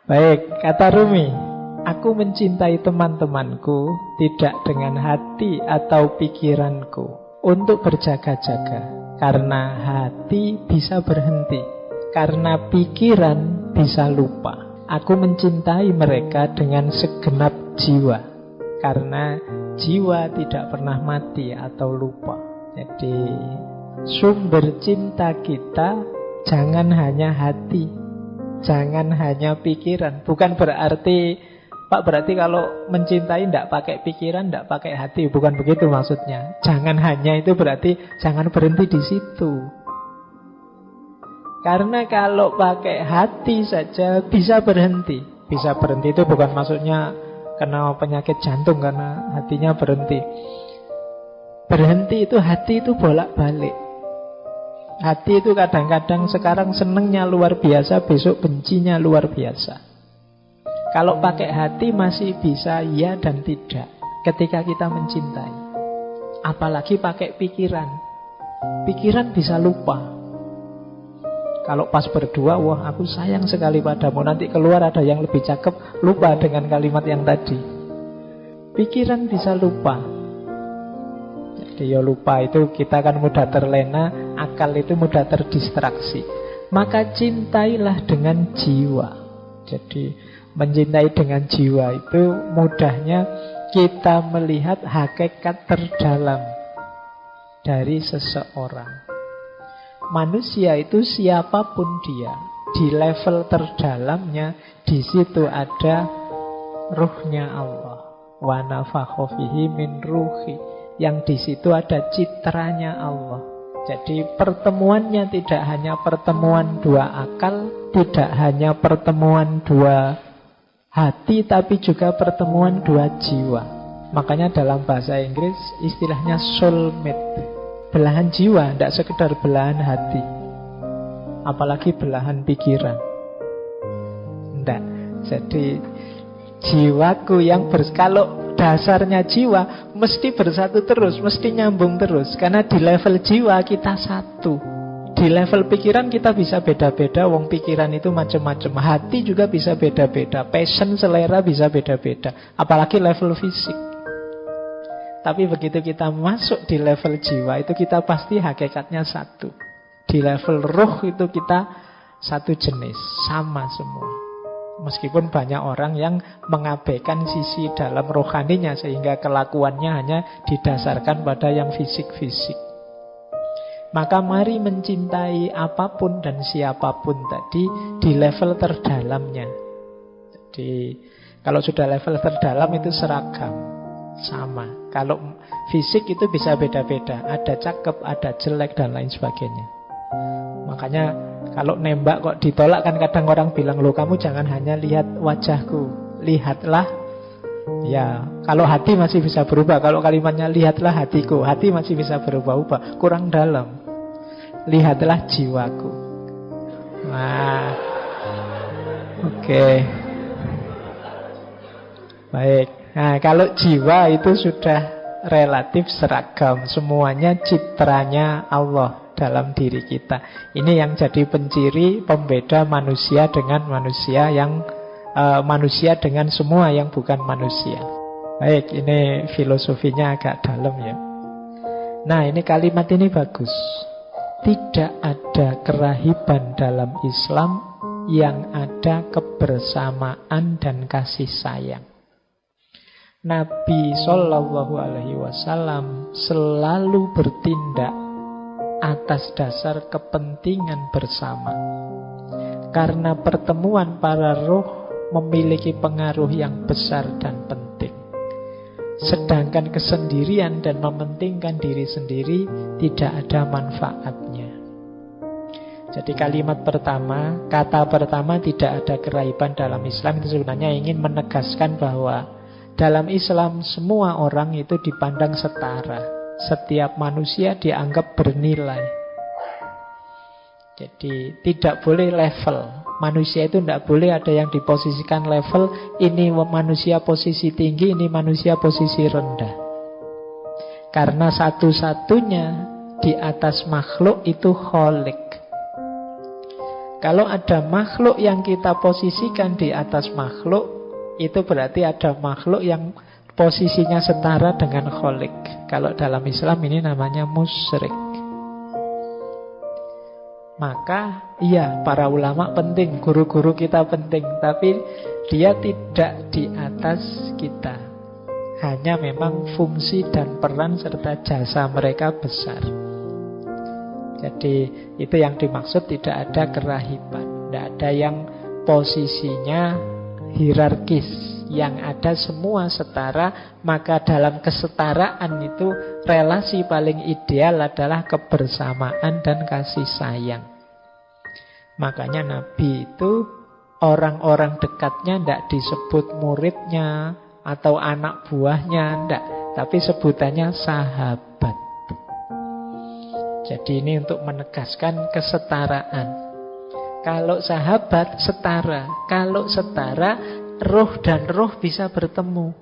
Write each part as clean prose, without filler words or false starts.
Baik, kata Rumi, aku mencintai teman-temanku tidak dengan hati atau pikiranku untuk berjaga-jaga. Karena hati bisa berhenti, karena pikiran bisa lupa. Aku mencintai mereka dengan segenap jiwa, karena jiwa tidak pernah mati atau lupa. Jadi sumber cinta kita jangan hanya hati, jangan hanya pikiran. Bukan berarti, Pak, berarti kalau mencintai tidak pakai pikiran, tidak pakai hati. Bukan begitu maksudnya. Jangan hanya itu berarti jangan berhenti di situ. Karena kalau pakai hati saja bisa berhenti. Bisa berhenti itu bukan maksudnya kena penyakit jantung karena hatinya berhenti. Berhenti itu hati itu bolak-balik. Hati itu kadang-kadang sekarang senengnya luar biasa, besok bencinya luar biasa. Kalau pakai hati masih bisa ya dan tidak ketika kita mencintai. Apalagi pakai pikiran. Pikiran bisa lupa. Kalau pas berdua, wah aku sayang sekali padamu, nanti keluar ada yang lebih cakep, lupa dengan kalimat yang tadi. Pikiran bisa lupa. Jadi ya lupa itu kita kan mudah terlena, akal itu mudah terdistraksi. Maka cintailah dengan jiwa. Jadi mencintai dengan jiwa itu mudahnya kita melihat hakikat terdalam dari seseorang. Manusia itu siapapun dia, di level terdalamnya, di situ ada ruhnya Allah. Wa nafakha fihi min ruhi. Yang di situ ada citranya Allah. Jadi pertemuannya tidak hanya pertemuan dua akal, tidak hanya pertemuan dua hati, tapi juga pertemuan dua jiwa. Makanya dalam bahasa Inggris istilahnya soulmate. Belahan jiwa, tidak sekedar belahan hati. Apalagi belahan pikiran. Tidak. Jadi jiwaku yang kalau dasarnya jiwa mesti bersatu terus, mesti nyambung terus. Karena di level jiwa kita satu. Di level pikiran kita bisa beda-beda. Wong pikiran itu macam-macam. Hati juga bisa beda-beda. Passion, selera bisa beda-beda. Apalagi level fisik. Tapi begitu kita masuk di level jiwa, itu kita pasti hakikatnya satu. Di level roh itu kita satu jenis, sama semua. Meskipun banyak orang yang mengabaikan sisi dalam rohaninya, sehingga kelakuannya hanya didasarkan pada yang fisik-fisik. Maka mari mencintai apapun dan siapapun tadi di level terdalamnya. Jadi kalau sudah level terdalam itu seragam, sama. Kalau fisik itu bisa beda-beda, ada cakep, ada jelek dan lain sebagainya. Makanya kalau nembak kok ditolak kan kadang orang bilang, loh kamu jangan hanya lihat wajahku, lihatlah. Ya, kalau hati masih bisa berubah. Kalau kalimatnya lihatlah hatiku, hati masih bisa berubah-ubah, kurang dalam. Lihatlah jiwaku. Nah, oke. Baik. Nah, kalau jiwa itu sudah relatif seragam, semuanya citranya Allah dalam diri kita. Ini yang jadi penciri pembeda manusia dengan manusia yang manusia dengan semua yang bukan manusia. Baik, ini filosofinya agak dalam ya. Nah, ini kalimat ini bagus. Tidak ada kerahiban dalam Islam, yang ada kebersamaan dan kasih sayang. Nabi Shallallahu Alaihi Wasallam selalu bertindak atas dasar kepentingan bersama. Karena pertemuan para roh memiliki pengaruh yang besar dan penting. Sedangkan kesendirian dan mementingkan diri sendiri tidak ada manfaatnya. Jadi kalimat pertama, kata pertama tidak ada kerahiban dalam Islam, itu sebenarnya ingin menegaskan bahwa dalam Islam semua orang itu dipandang setara. Setiap manusia dianggap bernilai. Jadi tidak boleh level. Manusia itu tidak boleh ada yang diposisikan level, ini manusia posisi tinggi, ini manusia posisi rendah. Karena satu-satunya di atas makhluk itu Khalik. Kalau ada makhluk yang kita posisikan di atas makhluk, itu berarti ada makhluk yang posisinya setara dengan Khalik. Kalau dalam Islam ini namanya musyrik. Maka iya, para ulama penting, guru-guru kita penting, tapi dia tidak di atas kita. Hanya memang fungsi dan peran serta jasa mereka besar. Jadi itu yang dimaksud tidak ada kerahiban, tidak ada yang posisinya hierarkis, yang ada semua setara. Maka dalam kesetaraan itu relasi paling ideal adalah kebersamaan dan kasih sayang. Makanya Nabi itu orang-orang dekatnya tidak disebut muridnya atau anak buahnya, tidak, tapi sebutannya sahabat. Jadi ini untuk menegaskan kesetaraan. Kalau sahabat setara, kalau setara roh dan roh bisa bertemu.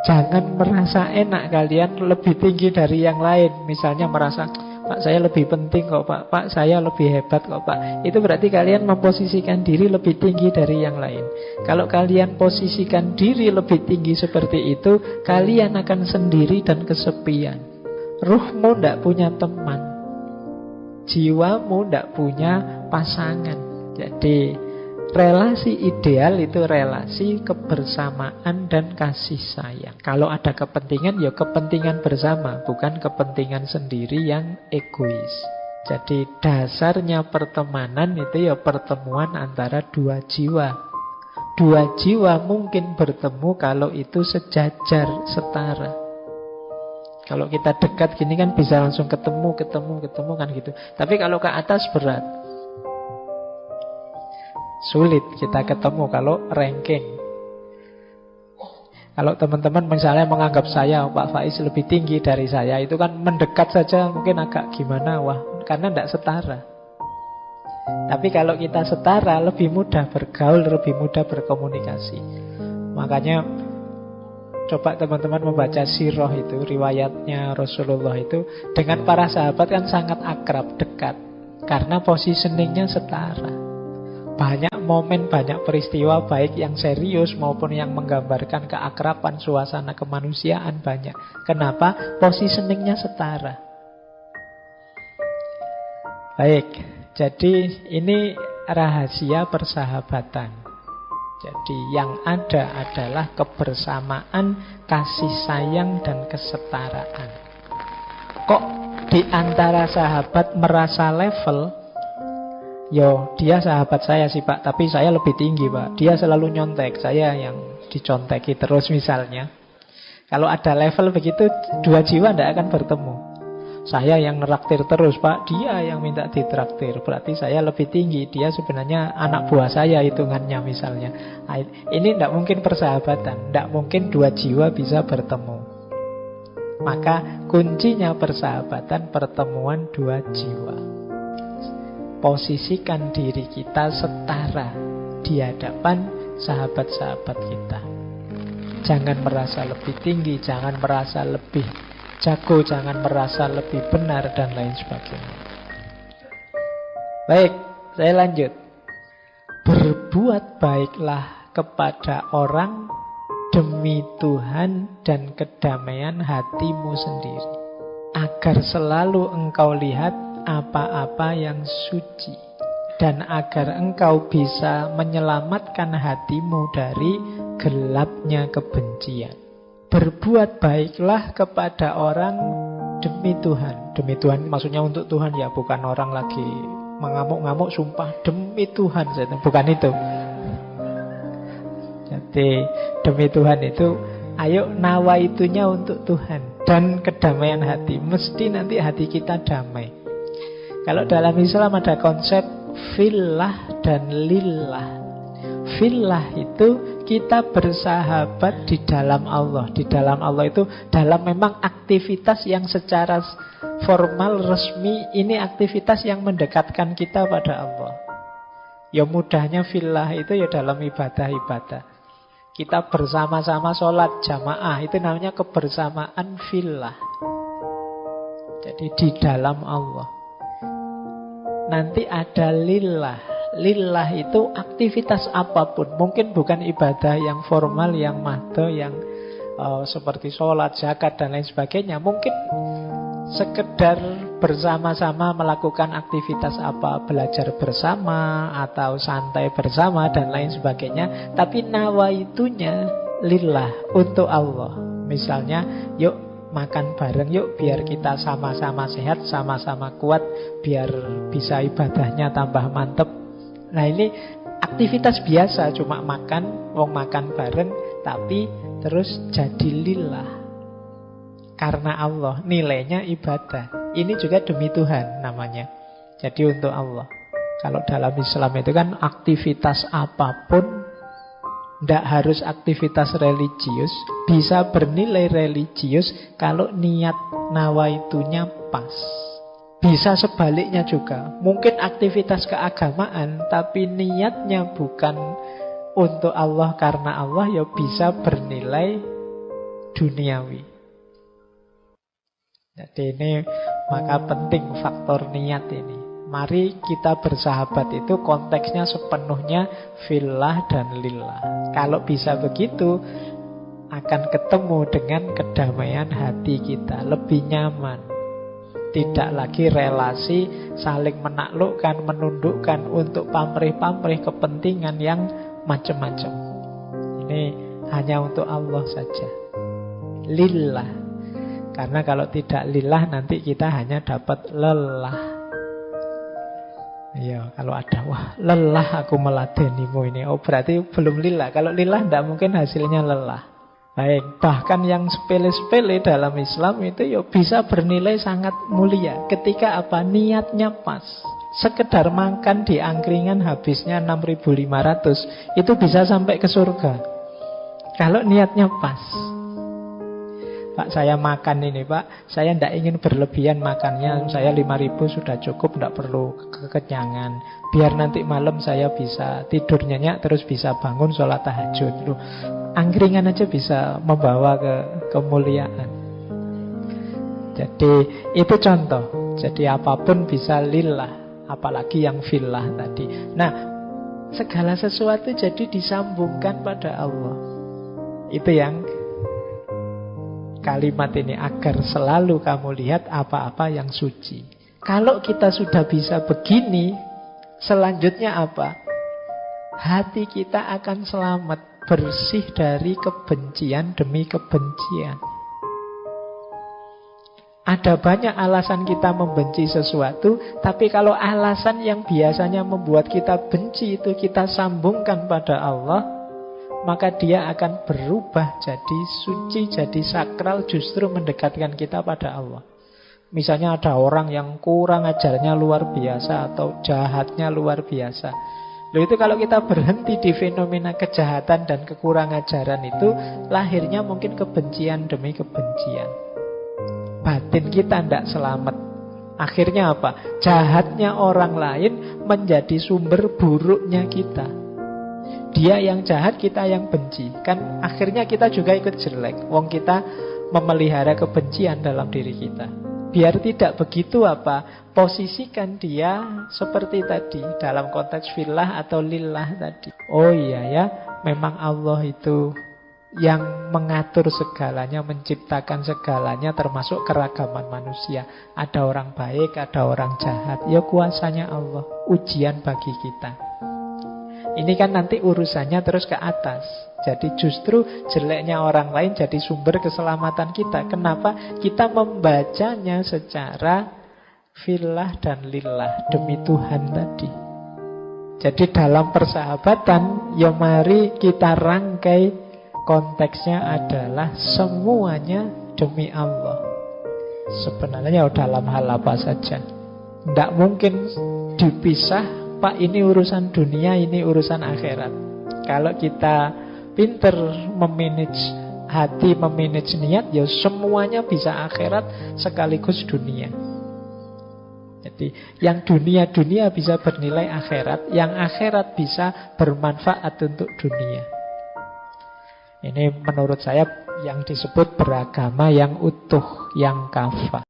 Jangan merasa enak kalian lebih tinggi dari yang lain. Misalnya merasa, Pak saya lebih penting kok Pak, Pak saya lebih hebat kok Pak. Itu berarti kalian memposisikan diri lebih tinggi dari yang lain. Kalau kalian posisikan diri lebih tinggi seperti itu, kalian akan sendiri dan kesepian. Ruhmu tidak punya teman, jiwamu tidak punya pasangan. Jadi relasi ideal itu relasi kebersamaan dan kasih sayang. Kalau ada kepentingan, ya kepentingan bersama, bukan kepentingan sendiri yang egois. Jadi dasarnya pertemanan itu ya pertemuan antara dua jiwa. Dua jiwa mungkin bertemu kalau itu sejajar, setara. Kalau kita dekat gini kan bisa langsung ketemu kan gitu. Tapi kalau ke atas berat. Sulit kita ketemu kalau ranking. Kalau teman-teman misalnya menganggap saya, Pak Faiz lebih tinggi dari saya, itu kan mendekat saja mungkin agak gimana, wah, karena tidak setara. Tapi kalau kita setara, lebih mudah bergaul, lebih mudah berkomunikasi. Makanya coba teman-teman membaca sirah itu, riwayatnya Rasulullah itu, dengan para sahabat kan sangat akrab, dekat, karena positioningnya setara. Banyak momen, banyak peristiwa, baik yang serius maupun yang menggambarkan keakraban, suasana kemanusiaan banyak. Kenapa? Positioningnya setara. Baik, jadi ini rahasia persahabatan. Jadi yang ada adalah kebersamaan, kasih sayang, dan kesetaraan. Kok di antara sahabat merasa level? Yo, dia sahabat saya sih Pak, tapi saya lebih tinggi Pak. Dia selalu nyontek, saya yang diconteki terus misalnya. Kalau ada level begitu, dua jiwa tidak akan bertemu. Saya yang neraktir terus Pak, dia yang minta ditraktir. Berarti saya lebih tinggi, dia sebenarnya anak buah saya hitungannya misalnya. Ini tidak mungkin persahabatan, tidak mungkin dua jiwa bisa bertemu. Maka kuncinya persahabatan, pertemuan dua jiwa. Posisikan diri kita setara di hadapan sahabat-sahabat kita. Jangan merasa lebih tinggi, jangan merasa lebih jago, jangan merasa lebih benar, dan lain sebagainya. Baik, saya lanjut. Berbuat baiklah kepada orang demi Tuhan dan kedamaian hatimu sendiri, agar selalu engkau lihat apa-apa yang suci, dan agar engkau bisa menyelamatkan hatimu dari gelapnya kebencian. Berbuat baiklah kepada orang demi Tuhan. Demi Tuhan maksudnya untuk Tuhan ya, bukan orang lagi mengamuk-ngamuk sumpah demi Tuhan, bukan itu. Jadi demi Tuhan itu ayo nawaitunya untuk Tuhan dan kedamaian hati. Mesti nanti hati kita damai. Kalau dalam Islam ada konsep fillah dan lillah. Fillah itu kita bersahabat di dalam Allah. Di dalam Allah itu dalam memang aktivitas yang secara formal, resmi. Ini aktivitas yang mendekatkan kita pada Allah. Ya mudahnya fillah itu ya dalam ibadah-ibadah. Kita bersama-sama sholat jamaah, itu namanya kebersamaan fillah. Jadi di dalam Allah. nanti ada lillah. Lillah itu aktivitas apapun. Mungkin bukan ibadah yang formal, yang mahdo, yang seperti sholat, zakat, dan lain sebagainya. Mungkin sekedar bersama-sama melakukan aktivitas apa, belajar bersama atau santai bersama dan lain sebagainya, tapi nawaitunya lillah, untuk Allah. Misalnya, yuk makan bareng, yuk biar kita sama-sama sehat, sama-sama kuat, biar bisa ibadahnya tambah mantep. Nah, ini aktivitas biasa, cuma makan, wong makan bareng, tapi terus jadi lillah, karena Allah, nilainya ibadah. Ini juga demi Tuhan namanya. Jadi untuk Allah. Kalau dalam Islam itu kan aktivitas apapun, tidak harus aktivitas religius, bisa bernilai religius kalau niat nawaitunya pas. Bisa sebaliknya juga. Mungkin aktivitas keagamaan, tapi niatnya bukan untuk Allah karena Allah, ya bisa bernilai duniawi. Jadi ini maka penting faktor niat ini. Mari kita bersahabat itu konteksnya sepenuhnya fillah dan lillah. Kalau bisa begitu, akan ketemu dengan kedamaian hati kita, lebih nyaman. Tidak lagi relasi saling menaklukkan, menundukkan untuk pamrih-pamrih kepentingan yang macam-macam. Ini hanya untuk Allah saja. Lillah. Karena kalau tidak lillah nanti kita hanya dapat lelah. Iya, kalau ada, wah lelah aku meladenimu ini, oh berarti belum lillah. Kalau lillah tidak mungkin hasilnya lelah. Baik, bahkan yang sepele-sepele dalam Islam itu ya bisa bernilai sangat mulia. Ketika apa? Niatnya pas. Sekedar makan di angkringan habisnya 6.500, itu bisa sampai ke surga. Kalau niatnya pas. Pak, saya makan ini Pak, saya tidak ingin berlebihan makannya, saya 5.000 sudah cukup, tidak perlu kekenyangan. Biar nanti malam saya bisa tidur nyenyak, terus bisa bangun sholat tahajud. Loh, angkringan aja bisa membawa ke kemuliaan. Jadi itu contoh. Jadi apapun bisa lillah, apalagi yang fillah tadi. Nah, segala sesuatu jadi disambungkan pada Allah. Itu yang kalimat ini, agar selalu kamu lihat apa-apa yang suci. Kalau kita sudah bisa begini, selanjutnya apa? Hati kita akan selamat, bersih dari kebencian demi kebencian. Ada banyak alasan kita membenci sesuatu, tapi kalau alasan yang biasanya membuat kita benci itu kita sambungkan pada Allah, maka dia akan berubah jadi suci, jadi sakral, justru mendekatkan kita pada Allah. Misalnya ada orang yang kurang ajarnya luar biasa atau jahatnya luar biasa. Loh, itu kalau kita berhenti di fenomena kejahatan dan kekurang ajaran itu, lahirnya mungkin kebencian demi kebencian. Batin kita tidak selamat. Akhirnya apa? Jahatnya orang lain menjadi sumber buruknya kita. Dia yang jahat, kita yang benci. Kan akhirnya kita juga ikut jelek. Wong kita memelihara kebencian dalam diri kita. Biar tidak begitu apa? Posisikan dia seperti tadi, dalam konteks fillah atau lillah tadi. Oh iya ya, memang Allah itu yang mengatur segalanya, menciptakan segalanya, termasuk keragaman manusia. Ada orang baik, ada orang jahat. Ya kuasanya Allah, ujian bagi kita. Ini kan nanti urusannya terus ke atas. Jadi justru jeleknya orang lain jadi sumber keselamatan kita. Kenapa? Kita membacanya secara fillah dan lillah, demi Tuhan tadi. Jadi dalam persahabatan, ya mari kita rangkai konteksnya adalah semuanya demi Allah. Sebenarnya dalam hal apa saja, tidak mungkin dipisah. Pak, ini urusan dunia, ini urusan akhirat. Kalau kita pinter memanage hati, memanage niat, ya semuanya bisa akhirat sekaligus dunia. Jadi yang dunia-dunia bisa bernilai akhirat, yang akhirat bisa bermanfaat untuk dunia. Ini menurut saya yang disebut beragama yang utuh, yang kafah.